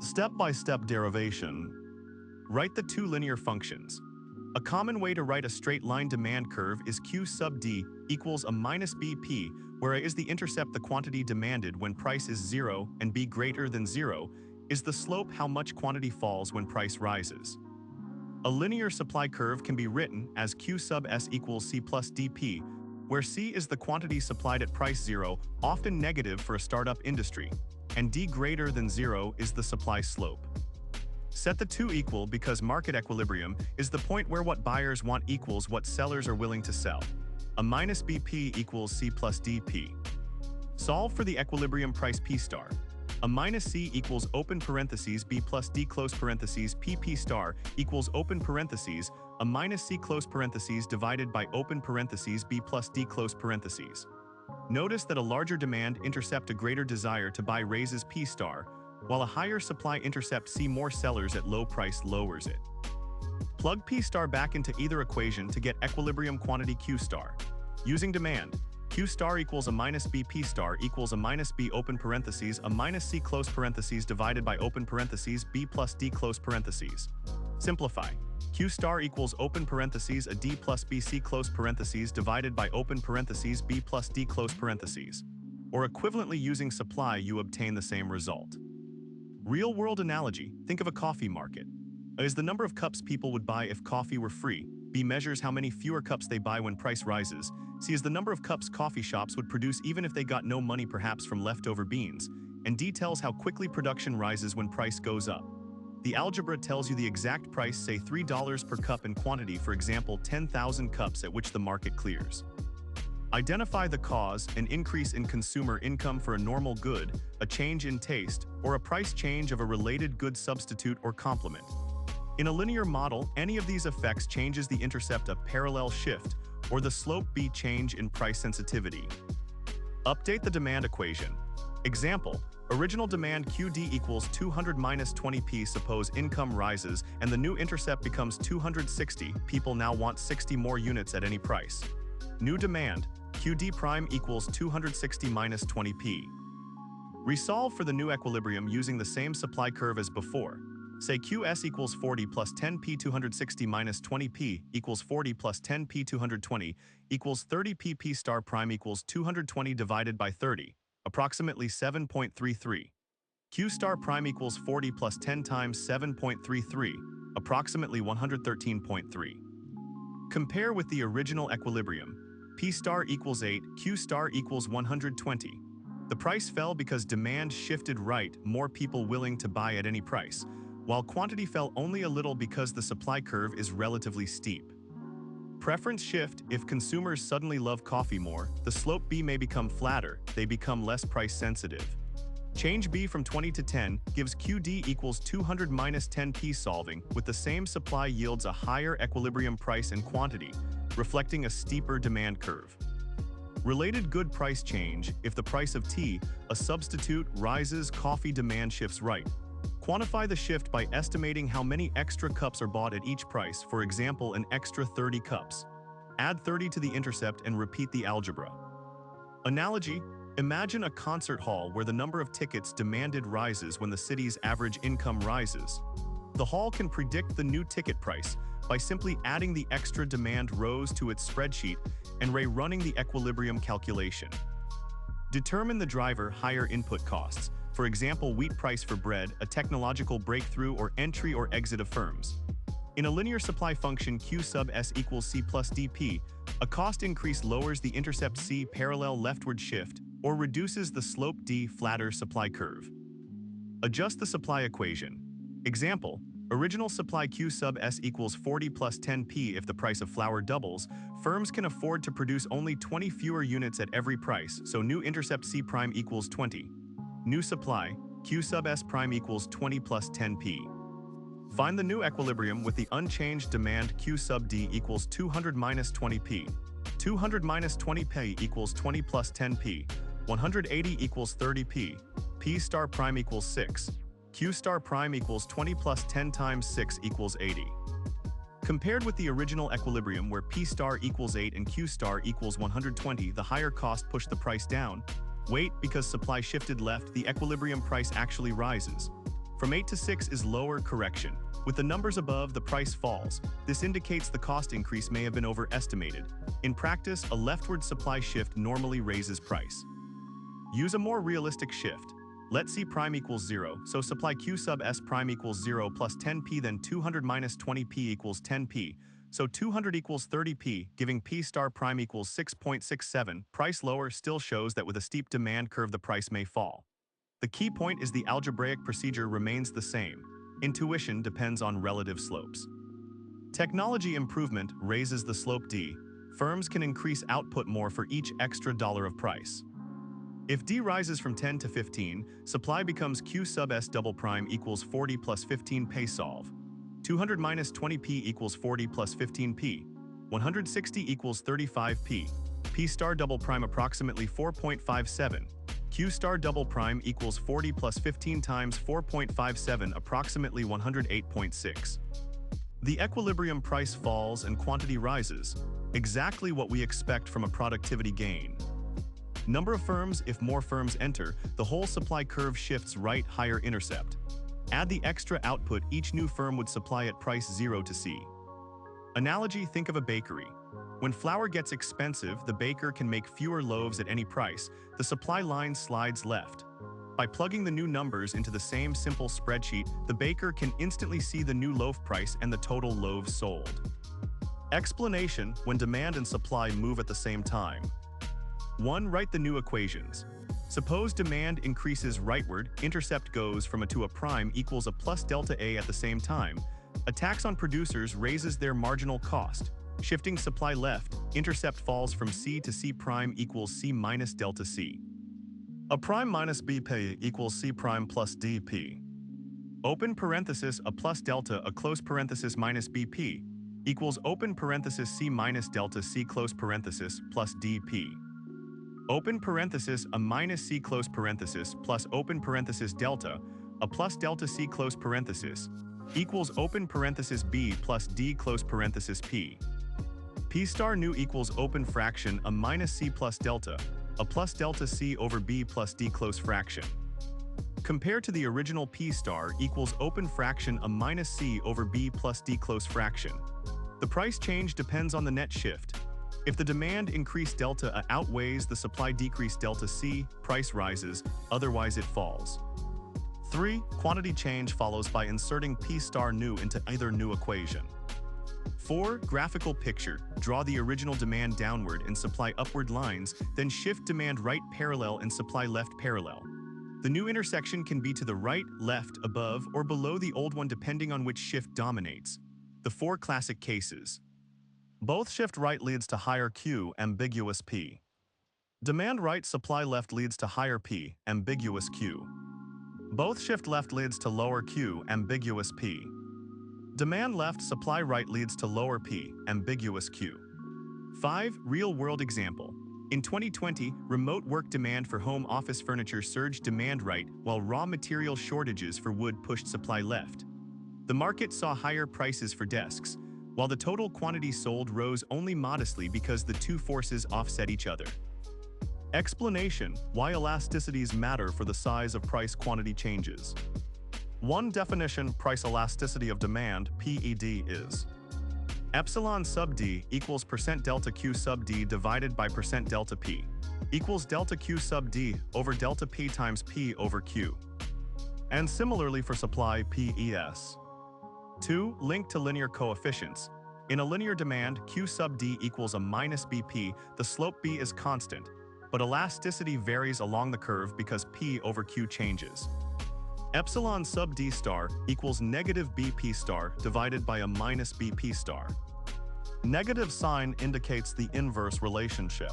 Step-by-step derivation. Write the two linear functions. A common way to write a straight-line demand curve is Q sub D equals a minus BP, where A is the intercept, the quantity demanded when price is 0, and B greater than 0 is the slope, how much quantity falls when price rises. A linear supply curve can be written as Q sub S equals C plus DP, where C is the quantity supplied at price 0, often negative for a startup industry, and D greater than 0 is the supply slope. Set the two equal because market equilibrium is the point where what buyers want equals what sellers are willing to sell. A minus BP equals C plus DP. Solve for the equilibrium price P star. A minus C equals open parentheses B plus D close parentheses PP star equals open parentheses a minus C close parentheses divided by open parentheses B plus D close parentheses. Notice that a larger demand intercept, a greater desire to buy, raises P star, while a higher supply intercept, C more sellers at low price, lowers it. Plug P star back into either equation to get equilibrium quantity Q star. Using demand, Q star equals a minus B P star equals a minus B open parentheses a minus C close parentheses divided by open parentheses B plus D close parentheses. Simplify. Q star equals open parentheses a D plus B C close parentheses divided by open parentheses B plus D close parentheses. Or equivalently, using supply, you obtain the same result. Real-world analogy, think of a coffee market. A is the number of cups people would buy if coffee were free. B measures how many fewer cups they buy when price rises. C is the number of cups coffee shops would produce even if they got no money, perhaps from leftover beans. And D tells how quickly production rises when price goes up. The algebra tells you the exact price, say $3 per cup, in quantity, for example 10,000 cups, at which the market clears. Identify the cause: an increase in consumer income for a normal good, a change in taste, or a price change of a related good, substitute or complement. In a linear model, any of these effects changes the intercept, a parallel shift, or the slope B change in price sensitivity. Update the demand equation. Example: original demand QD equals 200 minus 20p. Suppose income rises and the new intercept becomes 260. People now want 60 more units at any price. New demand QD prime equals 260 minus 20p. Resolve for the new equilibrium using the same supply curve as before. Say QS equals 40 plus 10p 260 minus 20p equals 40 plus 10p 220 equals 30p. P star prime equals 220 divided by 30, approximately 7.33. Q star prime equals 40 plus 10 times 7.33, approximately 113.3. Compare with the original equilibrium. P star equals 8, Q star equals 120. The price fell because demand shifted right, more people willing to buy at any price, while quantity fell only a little because the supply curve is relatively steep. Preference shift: if consumers suddenly love coffee more, the slope B may become flatter, they become less price sensitive. Change B from 20 to 10 gives QD equals 200 minus 10p. Solving with the same supply yields a higher equilibrium price and quantity, reflecting a steeper demand curve. Related good price change: if the price of tea, a substitute, rises, coffee demand shifts right. Quantify the shift by estimating how many extra cups are bought at each price, for example an extra 30 cups. Add 30 to the intercept and repeat the algebra. Analogy: imagine a concert hall where the number of tickets demanded rises when the city's average income rises. The hall can predict the new ticket price by simply adding the extra demand rows to its spreadsheet and running the equilibrium calculation. Determine the driver: higher input costs, for example wheat price for bread, a technological breakthrough, or entry or exit of firms. In a linear supply function Q sub S equals C plus DP, a cost increase lowers the intercept C parallel leftward shift or reduces the slope D flatter supply curve. Adjust the supply equation. Example: original supply Q sub S equals 40 plus 10p. If the price of flour doubles, firms can afford to produce only 20 fewer units at every price, so new intercept C prime equals 20. New supply Q sub S prime equals 20 plus 10p. Find the new equilibrium with the unchanged demand Q sub D equals 200 minus 20p. 200 minus 20p equals 20 plus 10p. 180 equals 30p. P star prime equals 6. Q star prime equals 20 plus 10 times 6 equals 80. Compared with the original equilibrium where P star equals 8 and Q star equals 120, the higher cost pushed the price down. Wait, because supply shifted left, the equilibrium price actually rises. From 8 to 6 is lower correction. With the numbers above, the price falls. This indicates the cost increase may have been overestimated. In practice, a leftward supply shift normally raises price. Use a more realistic shift. Let C prime equals 0, so supply Q sub S prime equals 0 plus 10p, then 200 minus 20p equals 10p, so 200 equals 30p, giving P star prime equals 6.67. Price lower still shows that with a steep demand curve the price may fall. The key point is the algebraic procedure remains the same. Intuition depends on relative slopes. Technology improvement raises the slope D. Firms can increase output more for each extra dollar of price. If D rises from 10 to 15, supply becomes Q sub S double prime equals 40 plus 15 pay solve. 200 minus 20p equals 40 plus 15p. 160 equals 35p. P star double prime approximately 4.57. Q star double prime equals 40 plus 15 times 4.57 approximately 108.6. The equilibrium price falls and quantity rises. Exactly what we expect from a productivity gain. Number of firms, if more firms enter, the whole supply curve shifts right, higher intercept. Add the extra output each new firm would supply at price 0 to C. Analogy, think of a bakery. When flour gets expensive, the baker can make fewer loaves at any price. The supply line slides left. By plugging the new numbers into the same simple spreadsheet, the baker can instantly see the new loaf price and the total loaves sold. Explanation: when demand and supply move at the same time. 1. Write the new equations. Suppose demand increases rightward, intercept goes from a to a prime equals a plus delta A at the same time. A tax on producers raises their marginal cost. Shifting supply left, intercept falls from C to C prime equals C minus delta C. A prime minus BP equals C prime plus DP. Open parenthesis a plus delta a close parenthesis minus BP equals open parenthesis C minus delta C close parenthesis plus DP. Open parenthesis a minus C close parenthesis plus open parenthesis delta a plus delta C close parenthesis equals open parenthesis B plus D close parenthesis P. P star new equals open fraction a minus C plus delta a plus delta C over B plus D close fraction. Compared to the original P star equals open fraction a minus C over B plus D close fraction. The price change depends on the net shift. If the demand increase delta A outweighs the supply decrease delta C, price rises, otherwise it falls. 3. Quantity change follows by inserting P star new into either new equation. 4. Graphical picture. Draw the original demand downward and supply upward lines, then shift demand right parallel and supply left parallel. The new intersection can be to the right, left, above, or below the old one depending on which shift dominates. The 4 classic cases. Both shift right leads to higher Q, ambiguous P. Demand right, supply left leads to higher P, ambiguous Q. Both shift left leads to lower Q, ambiguous P. Demand left, supply right leads to lower P, ambiguous Q. 5. Real-world example. In 2020, remote work demand for home office furniture surged demand right, while raw material shortages for wood pushed supply left. The market saw higher prices for desks, while the total quantity sold rose only modestly because the two forces offset each other. Explanation: why elasticities matter for the size of price-quantity changes. 1 definition: price elasticity of demand, PED, is epsilon sub D equals percent delta Q sub D divided by percent delta P equals delta Q sub D over delta P times P over Q. And similarly for supply, PES. 2. Link to linear coefficients. In a linear demand, Q sub D equals a minus BP, the slope B is constant, but elasticity varies along the curve because P over Q changes. Epsilon sub D star equals negative BP star divided by a minus BP star. Negative sign indicates the inverse relationship.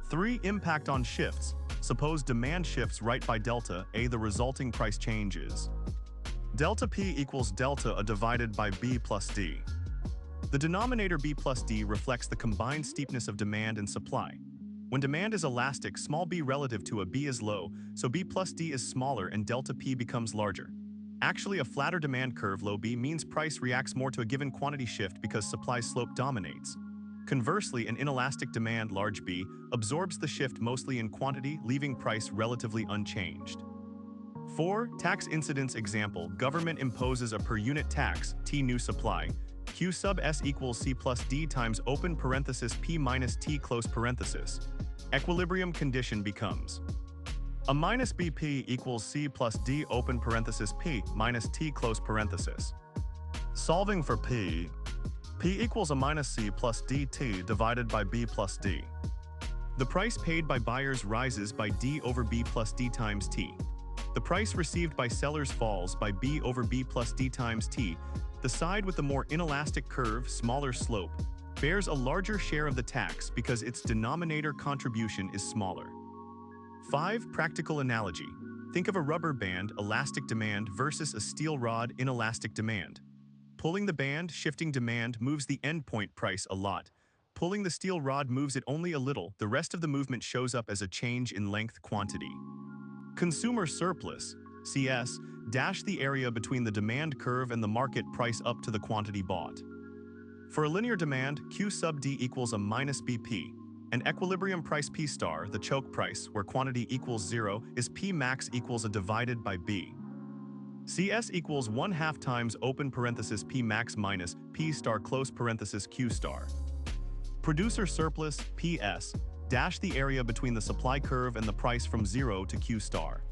3. Impact on shifts. Suppose demand shifts right by delta A, the resulting price changes. Delta P equals delta A divided by B plus D. The denominator B plus D reflects the combined steepness of demand and supply. When demand is elastic, small b relative to a B is low, so B plus D is smaller and delta P becomes larger. Actually, a flatter demand curve, low B, means price reacts more to a given quantity shift because supply slope dominates. Conversely, an inelastic demand, large B, absorbs the shift mostly in quantity, leaving price relatively unchanged. 4. Tax incidence example. Government imposes a per unit tax, T new supply. Q sub S equals C plus D times open parenthesis P minus T close parenthesis. Equilibrium condition becomes a minus BP equals C plus D open parenthesis P minus T close parenthesis. Solving for P equals a minus C plus DT divided by B plus D. The price paid by buyers rises by D over B plus D times T. The price received by sellers falls by B over B plus D times T. The side with the more inelastic curve, smaller slope, bears a larger share of the tax because its denominator contribution is smaller. 5. Practical analogy. Think of a rubber band, elastic demand, versus a steel rod, inelastic demand. Pulling the band, shifting demand, moves the endpoint price a lot. Pulling the steel rod moves it only a little. The rest of the movement shows up as a change in length quantity. Consumer surplus, CS, dash the area between the demand curve and the market price up to the quantity bought. For a linear demand, Q sub D equals a minus BP. An equilibrium price P star, the choke price, where quantity equals 0, is P max equals a divided by B. CS equals 1/2 times open parenthesis P max minus P star close parenthesis Q star. Producer surplus, PS, dash the area between the supply curve and the price from 0 to Q star.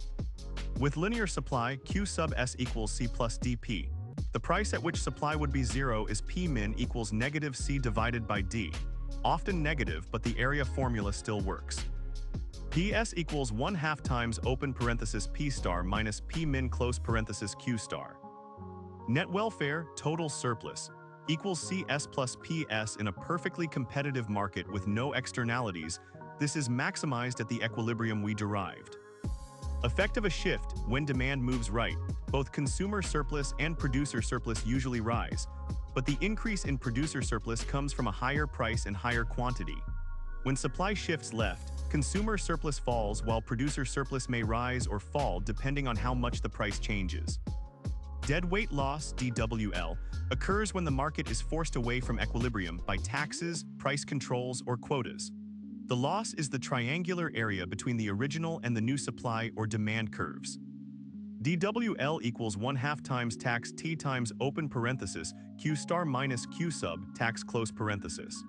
With linear supply, Q sub S equals C plus DP. The price at which supply would be 0 is P min equals negative C divided by D. Often negative, but the area formula still works. PS equals 1/2 times open parenthesis P star minus P min close parenthesis Q star. Net welfare, total surplus, equals CS plus PS in a perfectly competitive market with no externalities. This is maximized at the equilibrium we derived. Effect of a shift, when demand moves right, both consumer surplus and producer surplus usually rise, but the increase in producer surplus comes from a higher price and higher quantity. When supply shifts left, consumer surplus falls while producer surplus may rise or fall depending on how much the price changes. Deadweight loss, DWL, occurs when the market is forced away from equilibrium by taxes, price controls, or quotas. The loss is the triangular area between the original and the new supply or demand curves. DWL equals 1/2 times tax T times open parenthesis Q star minus Q sub tax close parenthesis.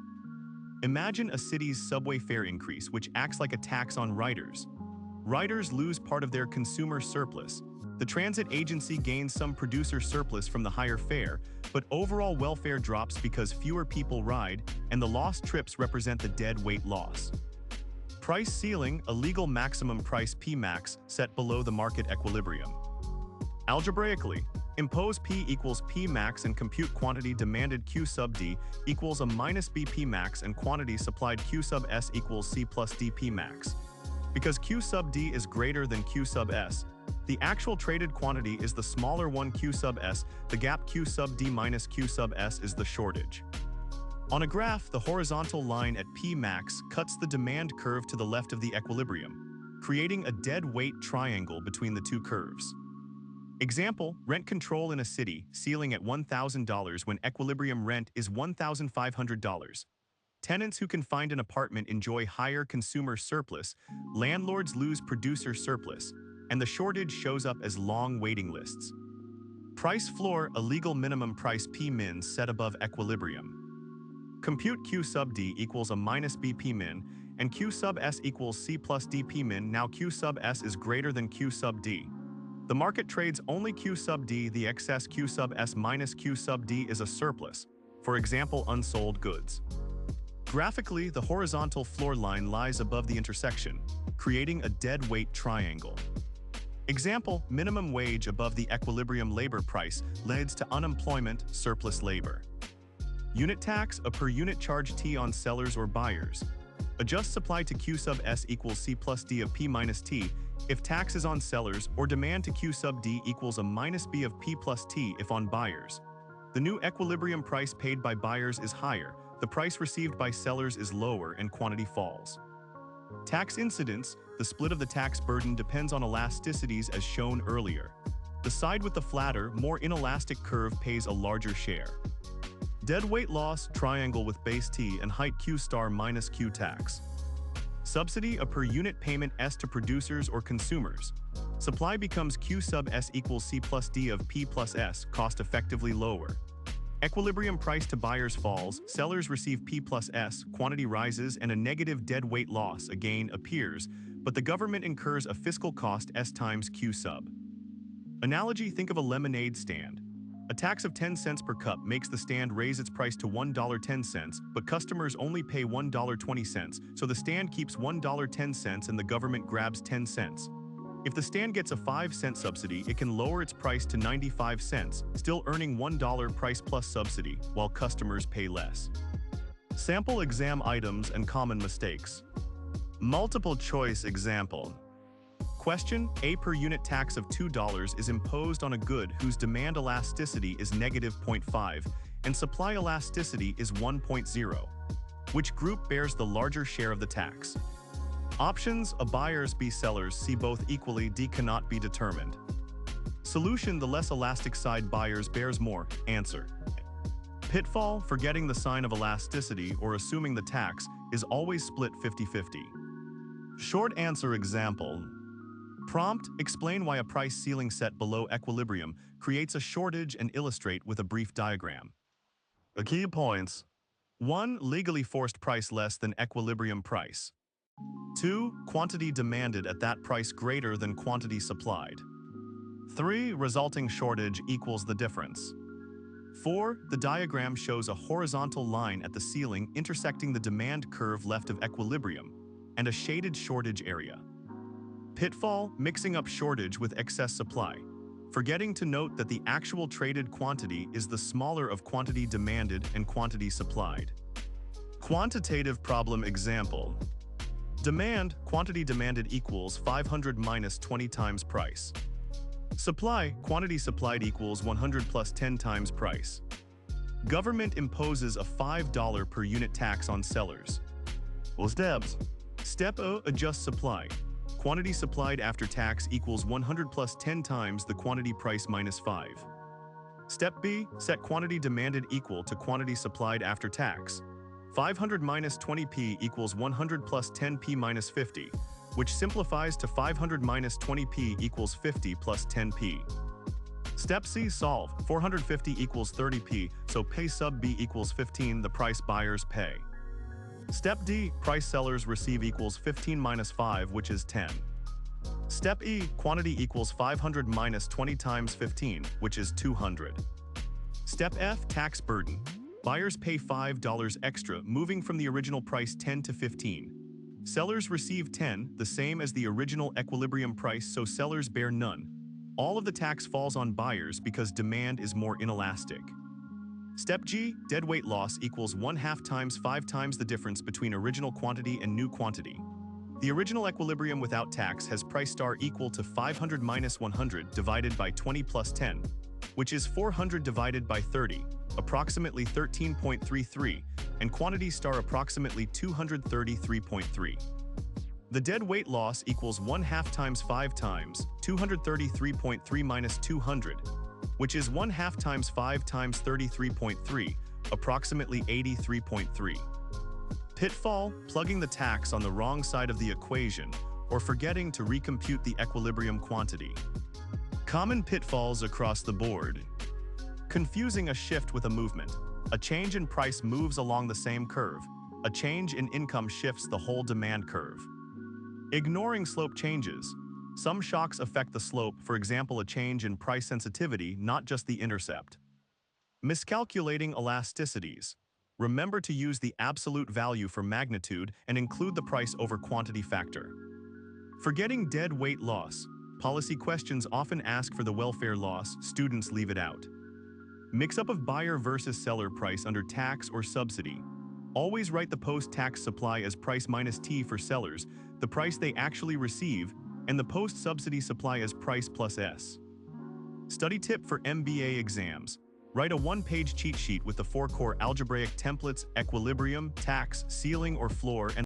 Imagine a city's subway fare increase which acts like a tax on riders. Riders lose part of their consumer surplus. The transit agency gains some producer surplus from the higher fare, but overall welfare drops because fewer people ride, and the lost trips represent the dead weight loss. Price ceiling, a legal maximum price P max set below the market equilibrium. Algebraically, impose P equals P max and compute quantity demanded Q sub D equals a minus BP max and quantity supplied Q sub S equals C plus DP max. Because Q sub D is greater than Q sub S, the actual traded quantity is the smaller one Q sub S, the gap Q sub D minus Q sub S is the shortage. On a graph, the horizontal line at P max cuts the demand curve to the left of the equilibrium, creating a dead weight triangle between the two curves. Example, rent control in a city, ceiling at $1,000 when equilibrium rent is $1,500. Tenants who can find an apartment enjoy higher consumer surplus, landlords lose producer surplus, and the shortage shows up as long waiting lists. Price floor, a legal minimum price P min set above equilibrium. Compute Q sub D equals a minus BP min, and Q sub S equals C plus DP min. Now Q sub S is greater than Q sub D. The market trades only Q sub D. The excess Q sub S minus Q sub D is a surplus, for example, unsold goods. Graphically, the horizontal floor line lies above the intersection, creating a dead weight triangle. Example, minimum wage above the equilibrium labor price leads to unemployment, surplus labor. Unit tax, a per unit charge T on sellers or buyers. Adjust supply to Q sub S equals C plus D of P minus T if tax is on sellers, or demand to Q sub D equals a minus B of P plus T if on buyers. The new equilibrium price paid by buyers is higher, the price received by sellers is lower, and quantity falls. Tax incidence, the split of the tax burden depends on elasticities as shown earlier. The side with the flatter, more inelastic curve pays a larger share. Dead weight loss, triangle with base T and height Q star minus Q tax. Subsidy, a per unit payment S to producers or consumers. Supply becomes Q sub S equals C plus D of P plus S, cost effectively lower. Equilibrium price to buyers falls, sellers receive P plus S, quantity rises, and a negative deadweight loss, a gain, appears, but the government incurs a fiscal cost S times Q sub. Analogy: think of a lemonade stand. A tax of 10 cents per cup makes the stand raise its price to $1.10, but customers only pay $1.20, so the stand keeps $1.10 and the government grabs 10 cents. If the stand gets a 5-cent subsidy, it can lower its price to 95 cents, still earning $1 price plus subsidy, while customers pay less. Sample exam items and common mistakes. Multiple choice example. Question: A per unit tax of $2 is imposed on a good whose demand elasticity is -0.5 and supply elasticity is 1.0. Which group bears the larger share of the tax? Options: A buyers, B sellers, C both equally, D cannot be determined. Solution: the less elastic side buyers bears more. Answer: Pitfall: forgetting the sign of elasticity or assuming the tax is always split 50-50. Short answer example. Prompt: explain why a price ceiling set below equilibrium creates a shortage and illustrate with a brief diagram. The key points: 1. Legally forced price less than equilibrium price. 2. Quantity demanded at that price greater than quantity supplied. 3. Resulting shortage equals the difference. 4. The diagram shows a horizontal line at the ceiling intersecting the demand curve left of equilibrium and a shaded shortage area. Pitfall: mixing up shortage with excess supply, forgetting to note that the actual traded quantity is the smaller of quantity demanded and quantity supplied. Quantitative problem example. Demand, quantity demanded equals 500 minus 20 times price. Supply, quantity supplied equals 100 plus 10 times price. Government imposes a $5 per unit tax on sellers. Well, steps. Step O: adjust supply. Quantity supplied after tax equals 100 plus 10 times the quantity price minus 5. Step B: set quantity demanded equal to quantity supplied after tax. 500 minus 20p equals 100 plus 10p minus 50, which simplifies to 500 minus 20p equals 50 plus 10p. Step C: solve. 450 equals 30p, so pay sub B equals 15, the price buyers pay. Step D: price sellers receive equals 15 minus 5, which is 10. Step E: quantity equals 500 minus 20 times 15, which is 200. Step F: tax burden. Buyers pay $5 extra, moving from the original price 10 to 15. Sellers receive 10, the same as the original equilibrium price, so sellers bear none. All of the tax falls on buyers because demand is more inelastic. Step G: deadweight loss equals 1/2 times 5 times the difference between original quantity and new quantity. The original equilibrium without tax has price star equal to 500 minus 100 divided by 20 plus 10, which is 400 divided by 30, approximately 13.33, and quantity star approximately 233.3. The dead weight loss equals 1/2 times 5 times 233.3 minus 200, which is 1/2 times 5 times 33.3, approximately 83.3. Pitfall: plugging the tax on the wrong side of the equation or forgetting to recompute the equilibrium quantity. Common pitfalls across the board. Confusing a shift with a movement. A change in price moves along the same curve. A change in income shifts the whole demand curve. Ignoring slope changes. Some shocks affect the slope, for example a change in price sensitivity, not just the intercept. Miscalculating elasticities. Remember to use the absolute value for magnitude and include the price over quantity factor. Forgetting dead weight loss. Policy questions often ask for the welfare loss, students leave it out. Mix-up of buyer versus seller price under tax or subsidy. Always write the post-tax supply as price minus T for sellers, the price they actually receive, and the post-subsidy supply as price plus S. Study tip for MBA exams. Write a one-page cheat sheet with the 4 core algebraic templates: equilibrium, tax, ceiling or floor, and